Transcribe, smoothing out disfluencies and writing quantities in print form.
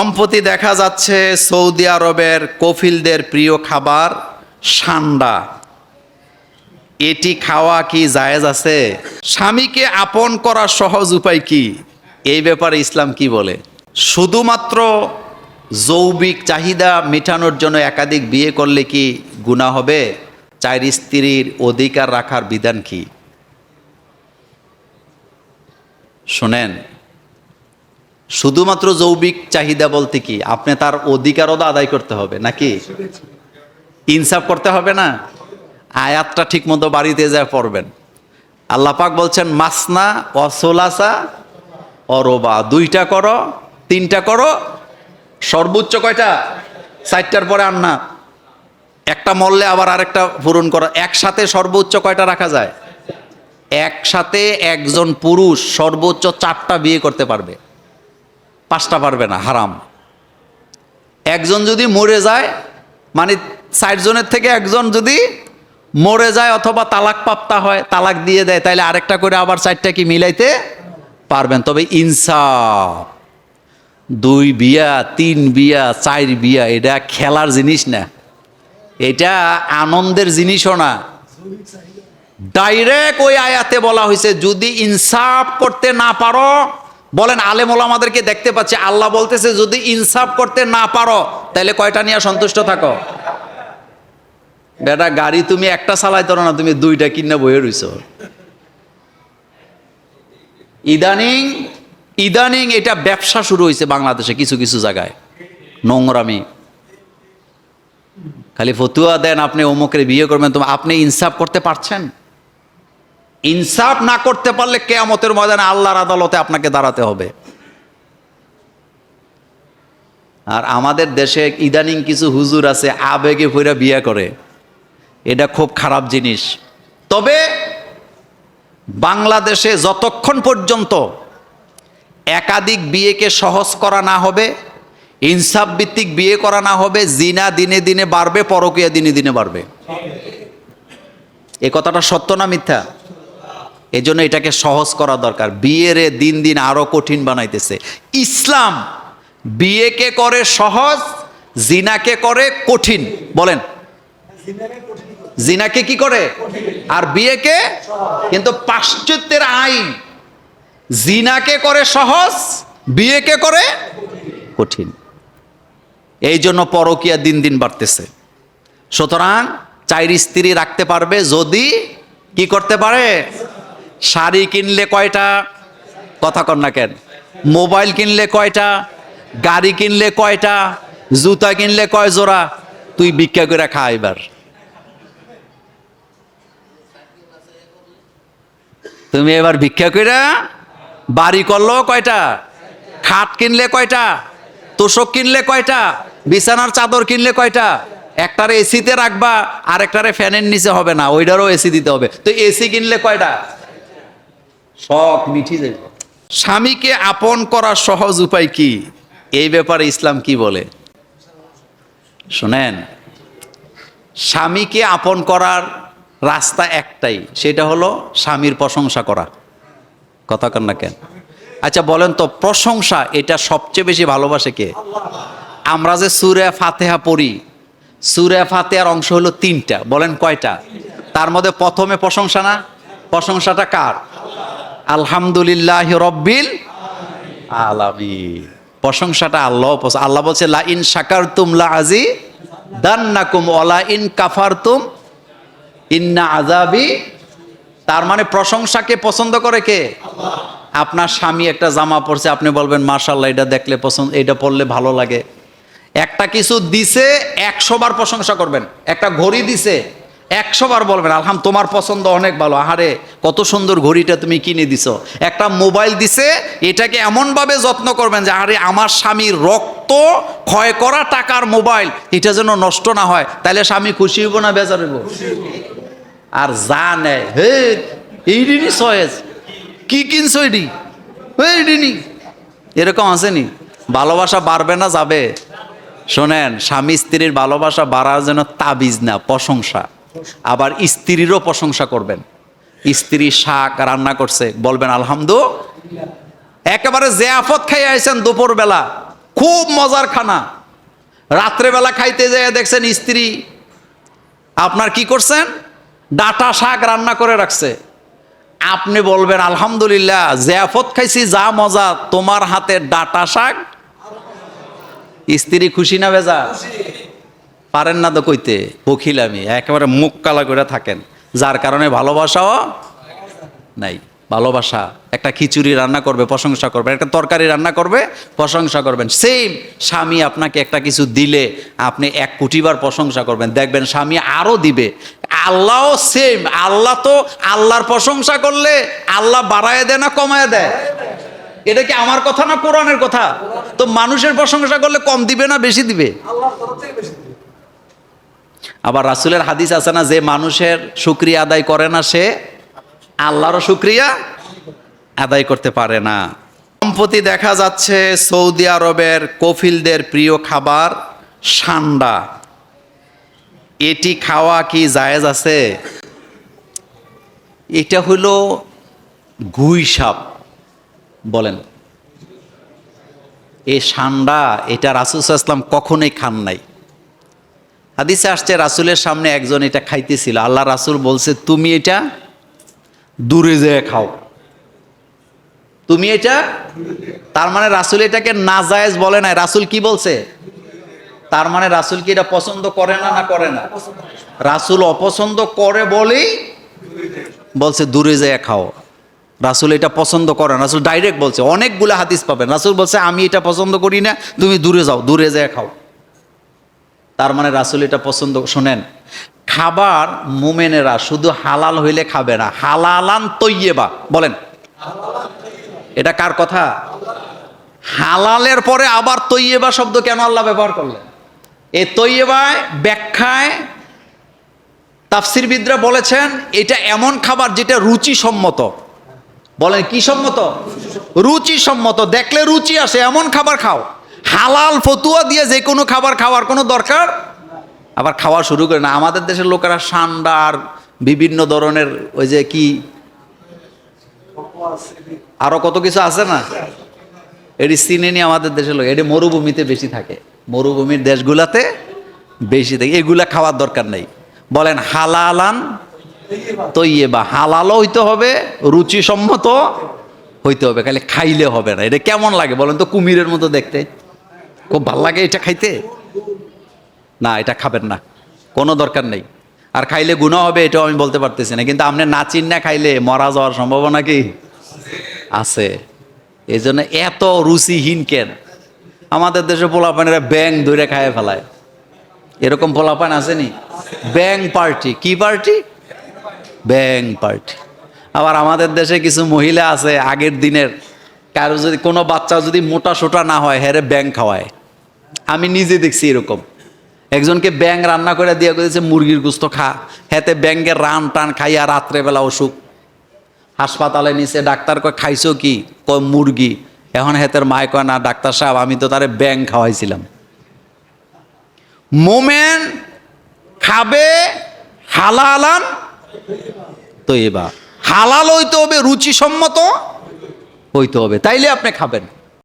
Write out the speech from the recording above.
সম্প্রতি দেখা যাচ্ছে সৌদি আরবের কফিলদের প্রিয় খাবার সান্ডা। এটি খাওয়া কি জায়েজ আছে? স্বামীকে আপন করার সহজ উপায় কি? এই ব্যাপারে ইসলাম কি বলে? শুধুমাত্র যৌবিক চাহিদা মেটানোর জন্য একাধিক বিয়ে করলে কি গুনাহ হবে? চার স্ত্রীর অধিকার রাখার বিধান কি? শোনেন, শুধুমাত্র যৌবিক চাহিদা বলতে কি আপনি তার অধিকারও তো আদায় করতে হবে নাকি? ইনসাফ করতে হবে না? আয়াতটা ঠিক মতো বাড়িতে যা পড়বেন। আল্লাহ পাক বলছেন মাসনা অসোলাসা অরবা, 2টা করো 3টা করো, সর্বোচ্চ কয়টা? 4টার পরে আর না। একটা মরলে আবার আরেকটা পূরণ করো। একসাথে সর্বোচ্চ কয়টা রাখা যায়? একসাথে একজন পুরুষ সর্বোচ্চ 4টা বিয়ে করতে পারবে, 5টা পারবে না, হারাম। একজন যদি মরে যায়, মানে 4 জনের থেকে একজন যদি মরে যায় অথবা তালাক প্রাপ্তা হয়, তালাক দিয়ে দেয়, তাইলে আরেকটা করে আবার 4টা কি মিলাইতে পারবেন। তবে ইনসাফ, 2 বিয়া 3 বিয়া 4 বিয়া এটা খেলার জিনিস না, এটা আনন্দের জিনিসও না। ডাইরেক্ট ওই আয়াতে বলা হয়েছে যদি ইনসাফ করতে না পারো, বলেন আলেম ওলামাদেরকে দেখতে পাচ্ছি, আল্লাহ বলতেছে যদি ইনসাফ করতে না পারো তাহলে কয়টা নিয়ে সন্তুষ্ট থাকো? বেটা গাড়ি তুমি একটা চালাইতে না, তুমি 2টা কিনে বয়ে রইছো। ইদানিং এটা ব্যবসা শুরু হয়েছে বাংলাদেশে কিছু কিছু জায়গায়, নোংরামি। খালি ফতুয়া দেন আপনি অমুকের বিয়ে করবেন, তো আপনি ইনসাফ করতে পারছেন? ইনসাফ না করতে পারলে কিয়ামতের ময়দানে আল্লাহর আদালতে আপনাকে দাঁড়াতে হবে। আর আমাদের দেশে ইদানিং কিছু হুজুর আছে আবেগে পইরা বিয়ে করে, এটা খুব খারাপ জিনিস। তবে বাংলাদেশে যতক্ষণ পর্যন্ত একাধিক বিয়েকে সহজ করা না হবে, ইনসাফ ভিত্তিক বিয়ে করা না হবে, জিনা দিনে দিনে বাড়বে, পরকীয়া দিনে দিনে বাড়বে। এ কথাটা সত্য না মিথ্যা? এই জন্য এটাকে সহজ করা দরকার। বিয়েরে দিন দিন আরো কঠিন বানাইতেছে ইসলাম। বিয়েকে করে সহজ, জিনাকে করে কঠিন। বলেন, জিনাকে কি করে আর বিয়েকে? কিন্তু পাশ্চাত্যের আইন জিনাকে করে সহজ, বিয়েকে করে কঠিন। এই জন্য পরকীয়া দিন দিন বাড়তেছে। সুতরাং 4 স্ত্রী রাখতে পারবে যদি কি করতে পারে? শাড়ি কিনলে কয়টা? কথা কন না কেন? মোবাইল কিনলে কয়টা? গাড়ি কিনলে কয়টা? জুতা কিনলে কয় জোড়া? তুই ভিক্ষা করে খা। এবার তুমি এবার ভিক্ষা করে বাড়ি করলো কয়টা? খাট কিনলে কয়টা? তোষক কিনলে কয়টা? বিছানার চাদর কিনলে কয়টা? একটারে এসিতে রাখবা, আর একটারে ফ্যানের নিচে হবে না, ওইটারও এসি দিতে হবে। তো এসি কিনলে কয়টা? শখ মিঠি যাবে। স্বামীকে আপন করার সহজ উপায় কি? এই ব্যাপারে ইসলাম কি বলে? শোনেন, স্বামীকে আপন করার রাস্তা একটাই, সেটা হলো স্বামীর প্রশংসা করা। কথা কন না কেন? আচ্ছা বলেন তো, প্রশংসা এটা সবচেয়ে বেশি ভালোবাসে কে? আমরা যে সূরা ফাতিহা পড়ি, সূরা ফাতিহার অংশ হলো 3টা। বলেন কয়টা? তার মধ্যে প্রথমে প্রশংসা না? প্রশংসাটা কার? আলহামদুলিল্লাহ রব্বিল আলামিন। প্রশংসাটা আল্লাহ। আল্লাহ বলছে লা ইন শাকারতুম লা আযীদান্নাকুম ওয়া লা ইন কাফারতুম ইন্না আযাবি। তার মানে প্রশংসাকে পছন্দ করে কে? আল্লাহ। আপনার স্বামী একটা জামা পরছে, আপনি বলবেন মাশাআল্লাহ, এটা দেখলে পছন্দ, এটা পরলে ভালো লাগে। একটা কিছু দিছে 100 বার প্রশংসা করবেন। একটা ঘড়ি দিছে 100 বার বলবেন আলহামদুলিল্লাহ, তোমার পছন্দ অনেক ভালো, আহারে কত সুন্দর ঘড়িটা তুমি কিনে দিছো। একটা মোবাইল দিছে, এটাকে এমনভাবে যত্ন করবেন যে আরে আমার স্বামীর রক্ত ক্ষয় করা টাকার মোবাইল, এটা যেন নষ্ট না হয়। তাহলে স্বামী খুশি হইব না বেজার হইব? আর যা নেয়, হে এই দিনই সয়েজ কি কিনছো, এডি এইডিনি, এরকম আসেনি? ভালোবাসা বাড়বে না যাবে? শোনেন, স্বামী স্ত্রীর ভালোবাসা বাড়ার জন্য তাবিজ না, প্রশংসা। আবার স্ত্রীরও প্রশংসা করবেন। স্ত্রী শাক রান্না করছে, বলবেন আলহামদুলিল্লাহ। একেবারে জিয়াফত খাই আইছেন দুপুর বেলা, খুব মজার খানা। রাত্রেবেলা খাইতে যেয়ে দেখছেন স্ত্রী আপনার কি করছেন, ডাঁটা শাক রান্না করে রাখছে। আপনি বলবেন আলহামদুলিল্লাহ, জিয়াফত খাইছি, যা মজা, তোমার হাতে ডাঁটা শাক। স্ত্রী খুশি না বেজা? পারেন না তো কইতে, বখিলামি, একেবারে মুখ কালা করে থাকেন, যার কারণে ভালোবাসাও নাই। ভালোবাসা, একটা খিচুড়ি রান্না করবে প্রশংসা করবেন, একটা তরকারি রান্না করবে প্রশংসা করবেন। সেম স্বামী আপনাকে একটা কিছু দিলে আপনি 1 কোটিবার প্রশংসা করবেন, দেখবেন স্বামী আরো দিবে। আল্লাহও সেম। আল্লাহ তো, আল্লাহর প্রশংসা করলে আল্লাহ বাড়ায় দেয় না কমায় দেয়? এটা কি আমার কথা না কোরআনের কথা? তো মানুষের প্রশংসা করলে কম দিবে না বেশি দিবে? আবার রাসূলের হাদিস আছে না, যে মানুষের শুকরিয়া আদায় করে না সে আল্লাহরও শুকরিয়া আদায় করতে পারে না। সম্প্রতি দেখা যাচ্ছে সৌদি আরবের কফিলদের প্রিয় খাবার সান্ডা। এটি খাওয়া কি জায়েজ আছে? এটা হলো গুই সাপ বলেন। এই সান্ডা, এটা রাসূল সাল্লাল্লাহু আলাইহি ওয়াসাল্লাম কখনোই খান নাই। হাদিসে আসছে রাসূলের সামনে একজন এটা খাইতেছিল, আল্লাহ রাসূল বলছে তুমি এটা দূরে যেয়ে খাও, তুমি এটা। তার মানে রাসূল এটাকে নাজায়েজ বলে নাই, রাসূল কি বলছে? তার মানে রাসূল কি এটা পছন্দ করে না, না করে না? রাসূল অপছন্দ করে বলেই বলছে দূরে যেয়ে খাও। রাসূল এটা পছন্দ করে না, রাসূল ডাইরেক্ট বলছে। অনেকগুলো হাদিস পাবেন রাসূল বলছে আমি এটা পছন্দ করি না, তুমি দূরে যাও, দূরে যেয়ে খাও। তার মানে রাসূল এটা পছন্দ। শোনেন, খাবার মুমিনেরা শুধু হালাল হইলে খাবে না, হালালান তৈয়্যিবা বলেন। এটা কার কথা? হালালের পরে আবার তৈয়্যিবা শব্দ কেন আল্লাহ ব্যবহার করলেন? এই তৈয়্যিবায় ব্যাখ্যায় তাফসীরবিদরা বলেছেন এটা এমন খাবার যেটা রুচিসম্মত। বলেন কি সম্মত? রুচিসম্মত, দেখলে রুচি আসে এমন খাবার খাও। হালাল ফতুয়া দিয়ে যে কোনো খাবার খাওয়ার কোনো দরকার। আবার খাওয়া শুরু করে না। আমাদের দেশের লোকেরা সান্ডা আর বিভিন্ন ধরনের ওই যে কি আরো কত কিছু আছে না, এটি চিনে নি আমাদের দেশের লোক। এটি মরুভূমিতে বেশি থাকে, মরুভূমির দেশগুলাতে বেশি থাকে। এগুলা খাওয়ার দরকার নেই। বলেন হালালান তৈয়্যিবা, হালালও হইতে হবে, রুচিসম্মত হইতে হবে, খালি খাইলে হবে না। এটা কেমন লাগে বলেন তো? কুমিরের মতো দেখতে, খুব ভাল লাগে এটা খাইতে? না, এটা খাবেন না, কোনো দরকার নেই। আর খাইলে গুনাহ হবে এটাও আমি বলতে পারতেছি না, কিন্তু আপনি না চিন্না খাইলে মরা যাওয়ার সম্ভাবনা কি আছে? এই জন্য এত রুচিহীন কেন? আমাদের দেশে পোলাপানেরা ব্যাং ধরে খায় ফেলায়, এরকম পোলাপান আসেনি? ব্যাং পার্টি। কি পার্টি? ব্যাং পার্টি। আবার আমাদের দেশে কিছু মহিলা আছে আগের দিনের, কারো যদি কোনো বাচ্চা যদি মোটা সোটা না হয় হেরে ব্যাং খাওয়ায়। আমি নিজে দেখছি এরকম। একজনকে ব্যাং রান্না করে দিয়ে করেছে মুরগির গোস্ত খা, হেতে ব্যাঙ্গের রান টান খাইয়া রাত্রেবেলা অসুখ। হাসপাতালে নিচে, ডাক্তার কয় খাইছো কি? কয় মুরগি। এখন হেতের মায় কয় না ডাক্তার সাহেব আমি তো তারে ব্যাং খাওয়াইছিলাম। মোমেন খাবে হালালান তৈয়্যিবা, হালাল হইতে হবে, রুচিসম্মত হইতে হবে, তাইলে আপনি খাবেন।